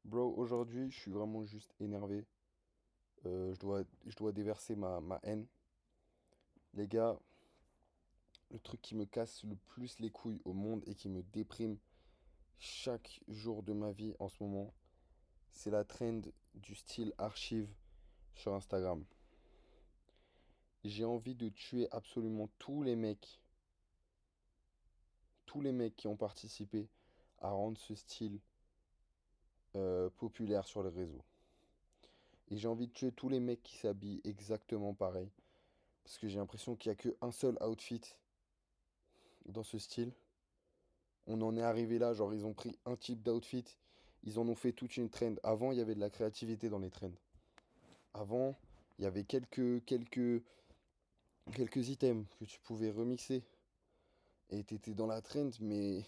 Bro, aujourd'hui, je suis vraiment juste énervé. Je dois déverser ma haine. Les gars, le truc qui me casse le plus les couilles au monde et qui me déprime chaque jour de ma vie en ce moment, c'est la trend du style archive sur Instagram. J'ai envie de tuer absolument tous les mecs qui ont participé à rendre ce style populaire sur les réseaux. Et j'ai envie de tuer tous les mecs qui s'habillent exactement pareil. Parce que j'ai l'impression qu'il n'y a qu'un seul outfit dans ce style. On en est arrivé là, genre ils ont pris un type d'outfit, ils en ont fait toute une trend. Avant, il y avait de la créativité dans les trends. Avant, il y avait quelques items que tu pouvais remixer. Et t'étais dans la trend, mais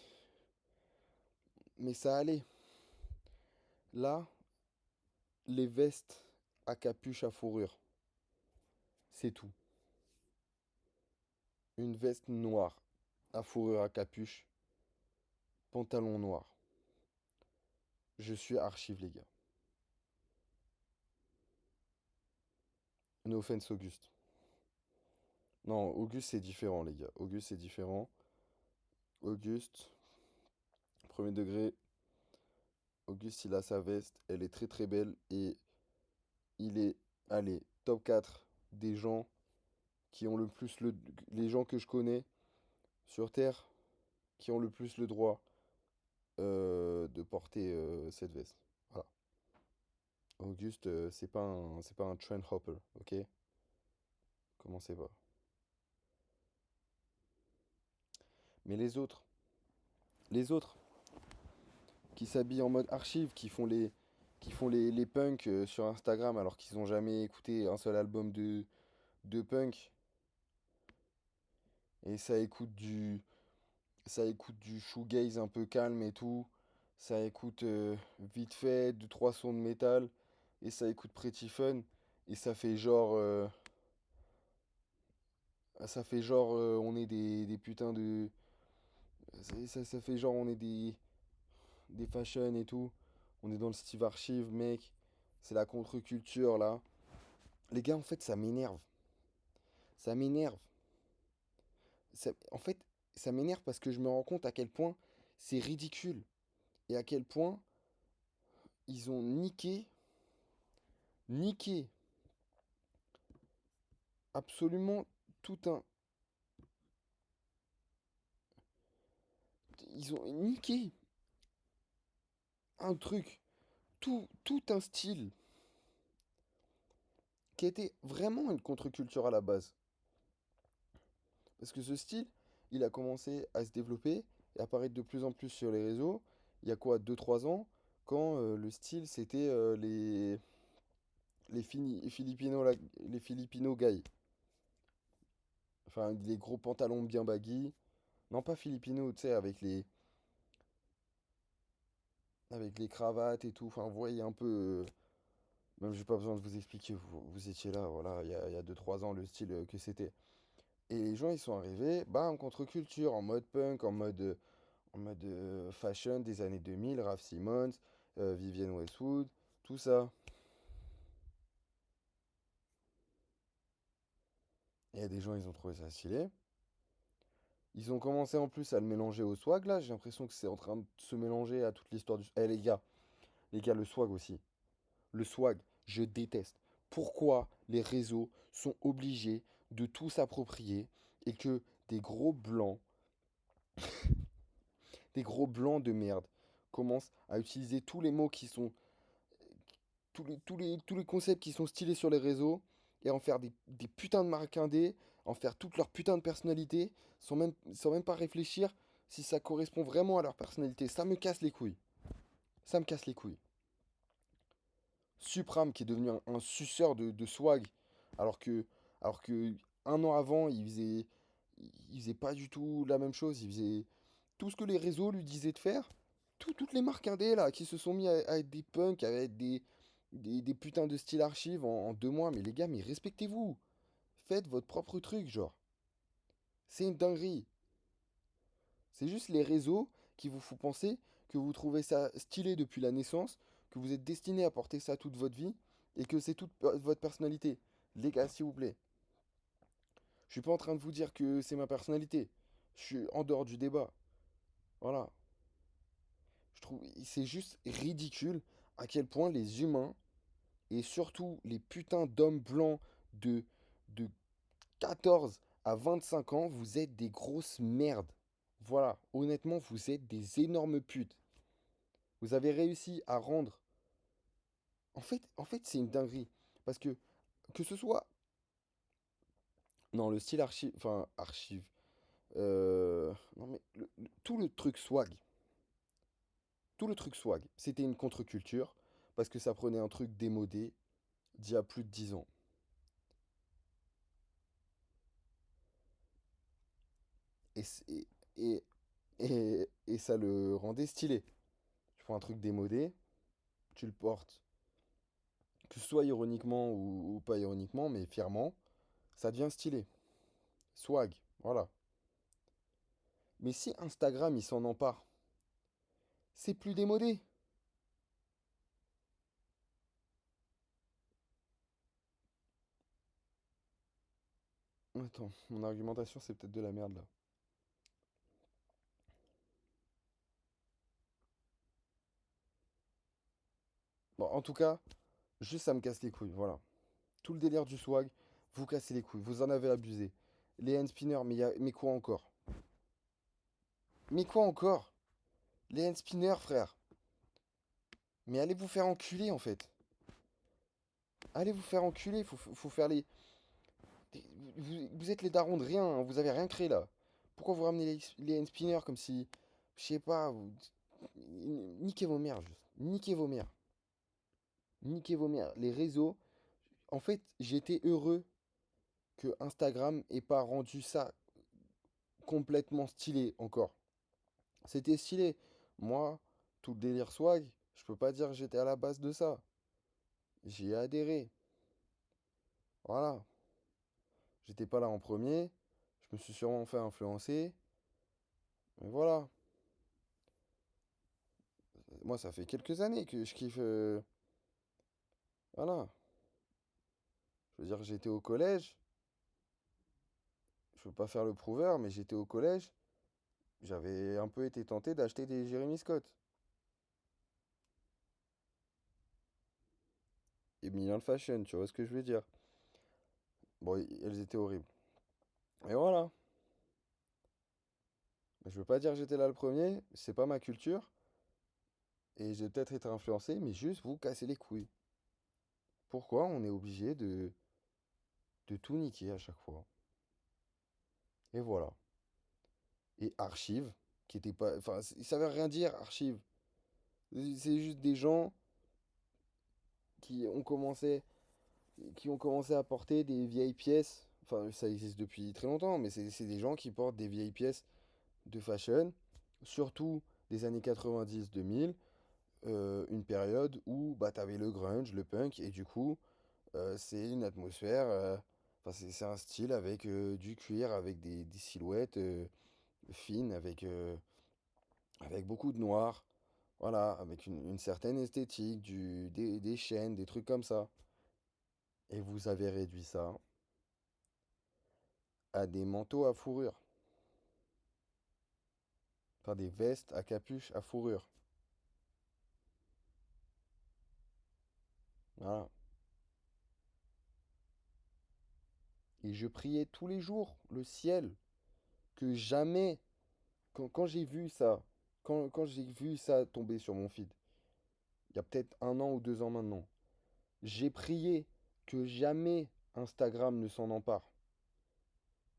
ça allait. Là, les vestes à capuche à fourrure, c'est tout. Une veste noire à fourrure à capuche, pantalon noir. Je suis archive, les gars. No offense, Auguste. Non, Auguste, c'est différent, les gars. Auguste, c'est différent. Auguste, premier degré, Auguste, il a sa veste, elle est très très belle et il est, allez, top 4 des gens qui ont le plus les gens que je connais sur Terre qui ont le plus le droit de porter cette veste. Voilà. Auguste, c'est pas un trend hopper, ok? Commencez pas. Mais les autres qui s'habillent en mode archive, qui font les punks sur Instagram alors qu'ils n'ont jamais écouté un seul album de punk et ça écoute du shoegaze un peu calme et tout. Ça écoute vite fait deux trois sons de métal et ça écoute Pretty Fun et ça fait genre on est des putains de ça fait genre on est des fashion et tout. On est dans le Steve Archive, mec. C'est la contre-culture là. Les gars, en fait, ça m'énerve. Ça m'énerve. En fait, ça m'énerve parce que je me rends compte à quel point c'est ridicule et à quel point ils ont niqué absolument tout un. Ils ont niqué un truc, tout un style qui était vraiment une contre-culture à la base. Parce que ce style, il a commencé à se développer et apparaître de plus en plus sur les réseaux. Il y a quoi, 2 3 ans, quand le style c'était les Filipino guys. Enfin, les gros pantalons bien baggy. Non, pas Filipino, tu sais, avec les cravates et tout. Enfin, vous voyez un peu. Même, j'ai pas besoin de vous expliquer, vous étiez là, voilà, il y a 2 3 ans, le style que c'était. Et les gens, ils sont arrivés, bam, contre-culture, en mode punk, en mode fashion des années 2000, Raf Simons, Vivienne Westwood, tout ça. Et il y a des gens, ils ont trouvé ça stylé. Ils ont commencé en plus à le mélanger au swag, là. J'ai l'impression que c'est en train de se mélanger à toute l'histoire du. Eh, les gars, le swag aussi. Le swag, je déteste. Pourquoi les réseaux sont obligés de tout s'approprier et que des gros blancs de merde commencent à utiliser tous les mots qui sont, tous les concepts qui sont stylés sur les réseaux et en faire des putains de marques indées, en faire toute leur putain de personnalité sans même pas réfléchir si ça correspond vraiment à leur personnalité. Ça me casse les couilles. Ça me casse les couilles. Supram qui est devenu un suceur de swag alors que 1 an avant il faisait pas du tout la même chose. Il faisait tout ce que les réseaux lui disaient de faire. Toutes les marques indées là qui se sont mis à être des punks, à être des putains de style archive en 2 mois. Mais les gars, mais respectez-vous. Faites votre propre truc, genre. C'est une dinguerie. C'est juste les réseaux qui vous font penser que vous trouvez ça stylé depuis la naissance que vous êtes destiné à porter ça toute votre vie et que c'est toute votre personnalité. Les gars, s'il vous plaît, je suis pas en train de vous dire que c'est ma personnalité. Je suis en dehors du débat. Voilà. Je trouve c'est juste ridicule à quel point les humains et surtout les putains d'hommes blancs de, de 14 à 25 ans, vous êtes des grosses merdes. Voilà, honnêtement, vous êtes des énormes putes. Vous avez réussi à rendre. En fait, c'est une dinguerie. Parce que ce soit. Non, le style archive. Enfin, archive. Non, mais tout le truc swag. Tout le truc swag. C'était une contre-culture. Parce que ça prenait un truc démodé d'il y a plus de 10 ans. Et, et, et ça le rendait stylé. Tu prends un truc démodé, tu le portes, que ce soit ironiquement ou pas ironiquement, mais fièrement, ça devient stylé. Swag, voilà. Mais si Instagram il s'en empare, c'est plus démodé. Attends, mon argumentation c'est peut-être de la merde là. Bon, en tout cas, juste ça me casse les couilles, voilà. Tout le délire du swag, vous cassez les couilles, vous en avez abusé. Les hand spinners, mais quoi encore? Mais quoi encore? Les hand spinners, frère. Mais allez vous faire enculer en fait. Allez vous faire enculer, faut faire les. Vous êtes les darons de rien, hein, vous avez rien créé là. Pourquoi vous ramenez les hand spinners comme si. Je sais pas, niquez vos mères, juste. Niquez vos mères. Niquez vos mères. Les réseaux. En fait, j'étais heureux que Instagram ait pas rendu ça complètement stylé encore. C'était stylé. Moi, tout le délire swag, je peux pas dire que j'étais à la base de ça. J'y ai adhéré. Voilà. J'étais pas là en premier. Je me suis sûrement fait influencer. Mais voilà. Moi, ça fait quelques années que je kiffe. Voilà. Je veux dire, j'étais au collège. Je veux pas faire le prouveur, mais j'étais au collège. J'avais un peu été tenté d'acheter des Jeremy Scott. Et Milan Fashion, tu vois ce que je veux dire. Bon, elles étaient horribles. Et voilà. Je veux pas dire que j'étais là le premier. C'est pas ma culture. Et j'ai peut-être été influencé, mais juste vous casser les couilles. Pourquoi on est obligé de tout niquer à chaque fois? Et voilà. Et Archive, qui était pas. Enfin, ça veut rien dire, Archive. C'est juste des gens qui ont commencé, qui ont commencé à porter des vieilles pièces. Enfin, ça existe depuis très longtemps, mais c'est des gens qui portent des vieilles pièces de fashion, surtout des années 90-2000, une période où bah, t'avais le grunge, le punk, et du coup, c'est une atmosphère, enfin, c'est un style avec du cuir, avec des silhouettes fines, avec beaucoup de noir. Voilà, avec une certaine esthétique, des chaînes, des trucs comme ça. Et vous avez réduit ça à des manteaux à fourrure. Enfin, des vestes à capuche à fourrure. Voilà. Et je priais tous les jours le ciel que jamais, quand j'ai vu ça, quand j'ai vu ça tomber sur mon feed, il y a peut-être 1 an ou 2 ans maintenant, j'ai prié que jamais Instagram ne s'en empare.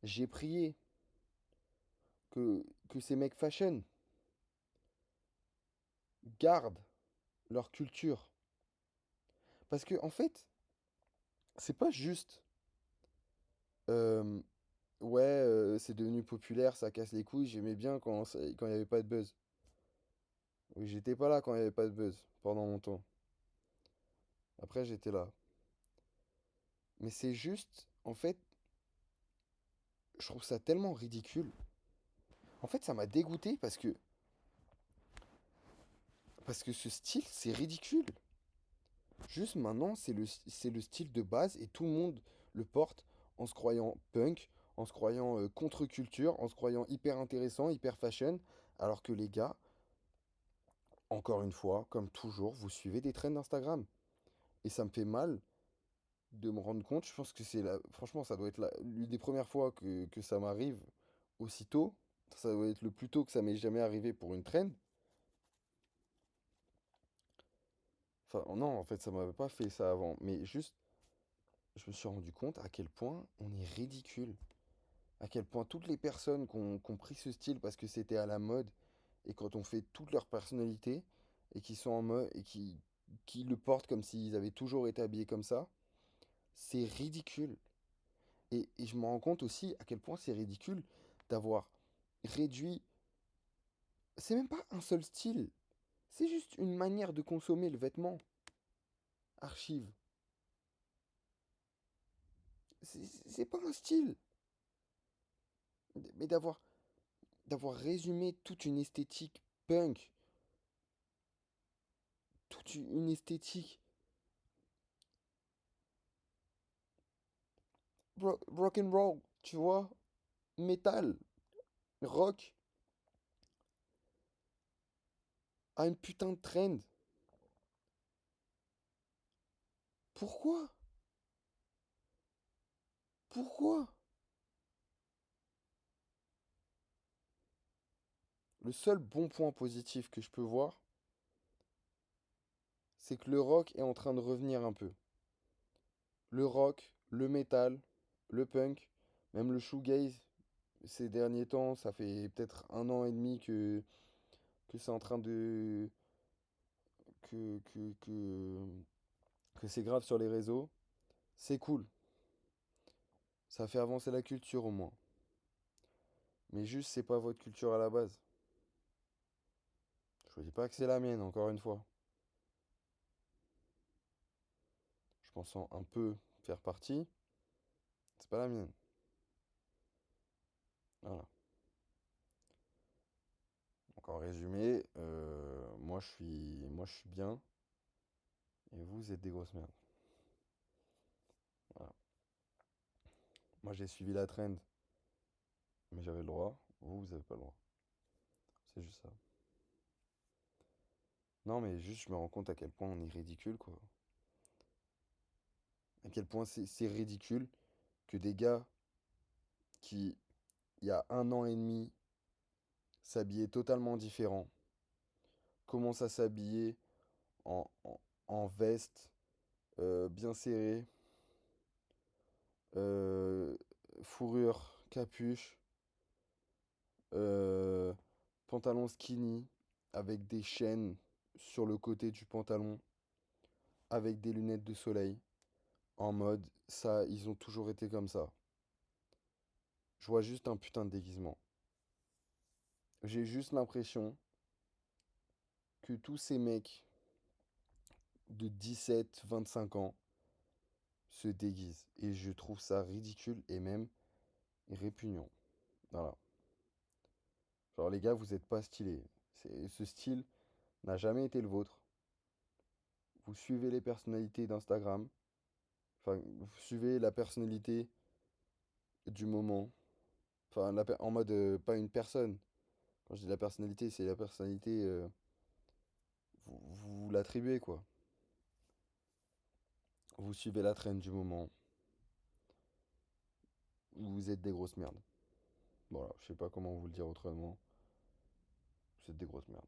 J'ai prié que ces mecs fashion gardent leur culture. Parce que, en fait, c'est pas juste, euh, ouais, c'est devenu populaire, ça casse les couilles, j'aimais bien quand il n'y avait pas de buzz. Oui, j'étais pas là quand il n'y avait pas de buzz pendant longtemps. Après, j'étais là. Mais c'est juste, en fait, je trouve ça tellement ridicule. En fait, ça m'a dégoûté Parce que ce style, c'est ridicule. Juste maintenant, c'est le style de base et tout le monde le porte en se croyant punk, en se croyant contre-culture, en se croyant hyper intéressant, hyper fashion. Alors que les gars, encore une fois, comme toujours, vous suivez des trends Instagram. Et ça me fait mal de me rendre compte. Je pense que franchement, ça doit être l'une des premières fois que ça m'arrive aussitôt. Ça doit être le plus tôt que ça m'est jamais arrivé pour une trend. Enfin, non, en fait, ça m'avait pas fait ça avant. Mais juste, je me suis rendu compte à quel point on est ridicule. À quel point toutes les personnes qui ont pris ce style parce que c'était à la mode et quand on fait toute leur personnalité et qui sont en mode et qui le portent comme s'ils avaient toujours été habillés comme ça, c'est ridicule. Et je me rends compte aussi à quel point c'est ridicule d'avoir réduit. C'est même pas un seul style, c'est juste une manière de consommer le vêtement. Archive. C'est pas un style. Mais d'avoir résumé toute une esthétique punk, toute une esthétique rock and roll, tu vois, metal, rock, à une putain de trend. Pourquoi? Pourquoi? Le seul bon point positif que je peux voir, c'est que le rock est en train de revenir un peu. Le rock, le metal, le punk, même le shoegaze, ces derniers temps, ça fait peut-être 1 an et demi que c'est en train de... que, que, que, que c'est grave sur les réseaux. C'est cool. Ça fait avancer la culture au moins. Mais juste, c'est pas votre culture à la base. Je vous dis pas que c'est la mienne, encore une fois. Je pense en un peu faire partie. C'est pas la mienne. Voilà. Donc en résumé, moi je suis bien et vous êtes des grosses merdes. Voilà. Moi j'ai suivi la trend, mais j'avais le droit. Vous avez pas le droit. C'est juste ça. Non, mais juste je me rends compte à quel point on est ridicule, quoi. À quel point c'est ridicule que des gars qui, il y a 1 an et demi, s'habillaient totalement différent, commencent à s'habiller en veste bien serrée, euh, fourrure, capuche, euh, pantalon skinny, avec des chaînes sur le côté du pantalon, avec des lunettes de soleil, en mode ça, ils ont toujours été comme ça. Je vois juste un putain de déguisement. J'ai juste l'impression que tous ces mecs de 17, 25 ans se déguisent. Et je trouve ça ridicule et même répugnant. Voilà. Genre les gars, vous êtes pas stylés. Ce style n'a jamais été le vôtre. Vous suivez les personnalités d'Instagram. Enfin, vous suivez la personnalité du moment. Enfin, en mode pas une personne. Quand je dis la personnalité, c'est la personnalité. Vous l'attribuez quoi. Vous suivez la traîne du moment. Vous êtes des grosses merdes. Voilà, je sais pas comment vous le dire autrement. Vous êtes des grosses merdes.